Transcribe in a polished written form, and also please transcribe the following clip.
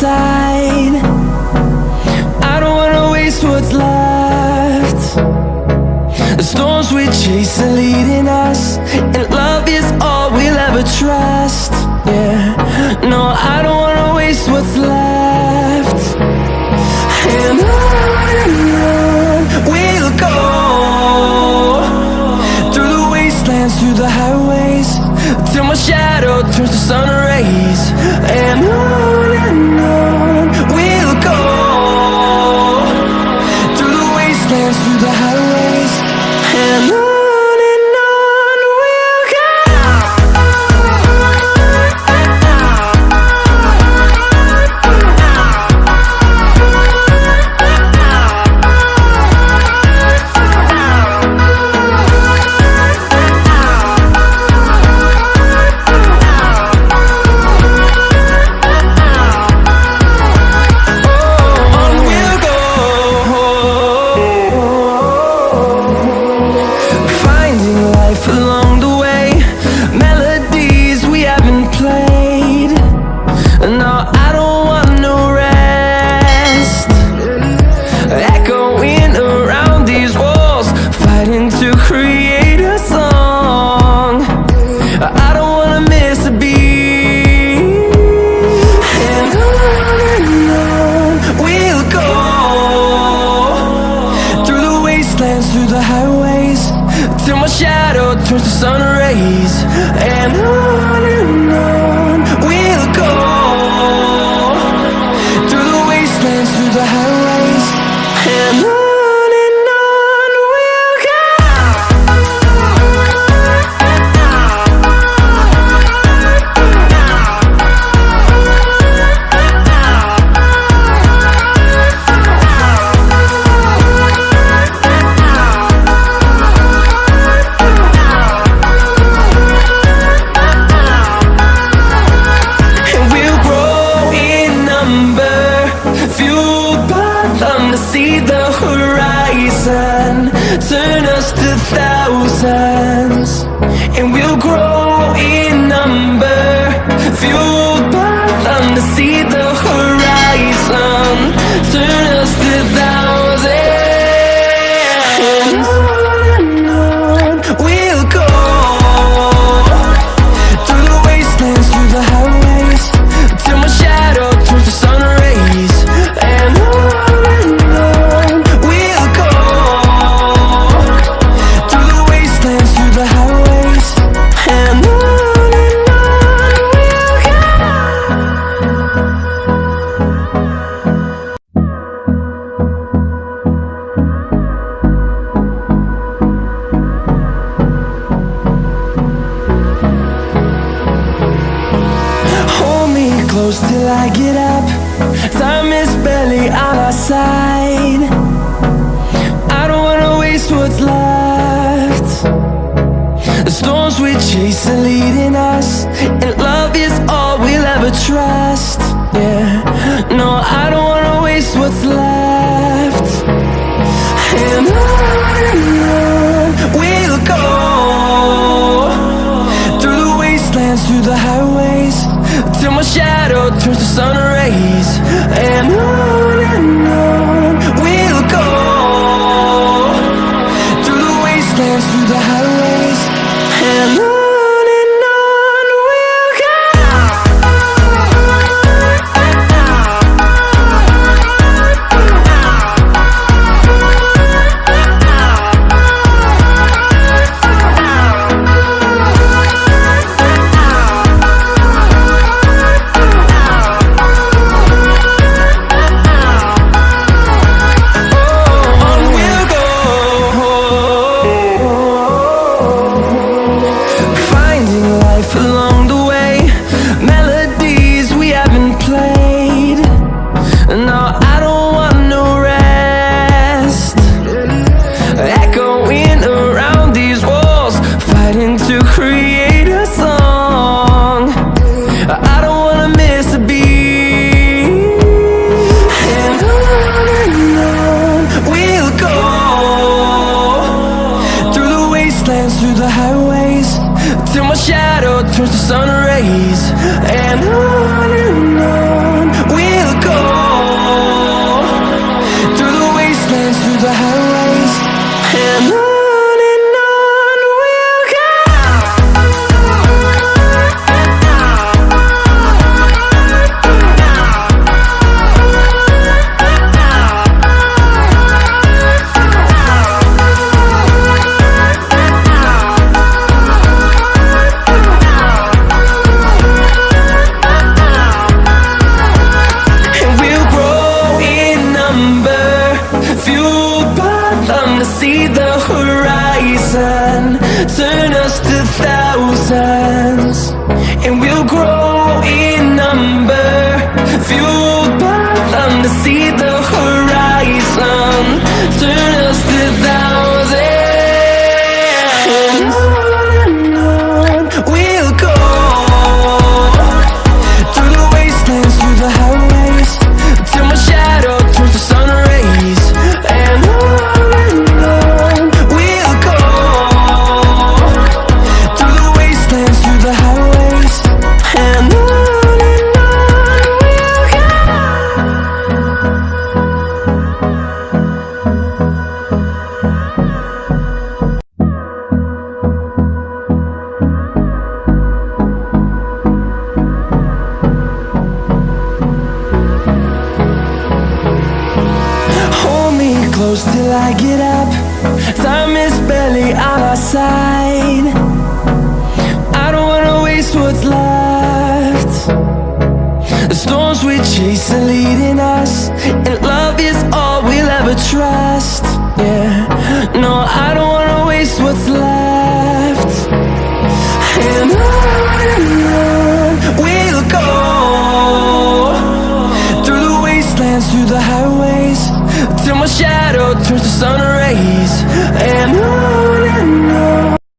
side. I don't wanna waste what's left. The storms we chase are leading us, and love is all we'll ever trust. Yeah, no, I don't wanna waste what's left. And on we'll go, through the wastelands, through the highways, till my shadow turns to sun rays. And on we'll go, through the wastelands, through the highways, and on we'll go. Along the way, melodies we haven't played. No, I don't want no rest. Echoing around these walls, fighting to create a song. I don't wanna miss a beat. And on we'll go, through the wastelands, through the highways, till my shadow turns to sun rays. And on we'll go, through the wastelands, through the highways, and on we'll go. To see the horizon, turn us to thousands, and we'll grow in number, fueled by them. To see the horizon, turn us to thousands, and on we'll go, through the wastelands, through the highways, till my shadow turns to sun rays. And close till I get up, time is barely on our side. I don't wanna waste what's left. The storms we chase are leading us, and love is all we'll ever trust. Yeah, no, I don't wanna waste what's left. And on we'll go, through the wastelands, through the highways, till my shadow turns to sun rays. And on we'll go, through the wastelands, through the highways, and on we'll go. Along the way, melodies we haven't played. No, I don't want no rest. Echoing around these walls, fighting to create a song. I don't wanna miss a beat. And on we'll go, through the wastelands, through the highways, till my shadow turns to sun rays. And on we'll go. fueled by them to see the horizon, turn us to thousands. And on we'll go, through the wastelands, through the highways, till my shadow turns to sun rays. And on we'll go, through the wastelands, through the highways. And on we'll go. Hold me close till I get up. Time is barely on our side. I don't wanna waste what's left. The storms we chase are leading us, and love is all we'll ever trust. Yeah, no, I don't wanna waste what's left. And on we'll go, through the wastelands, through the highways, till my shadow turns to sun rays. And on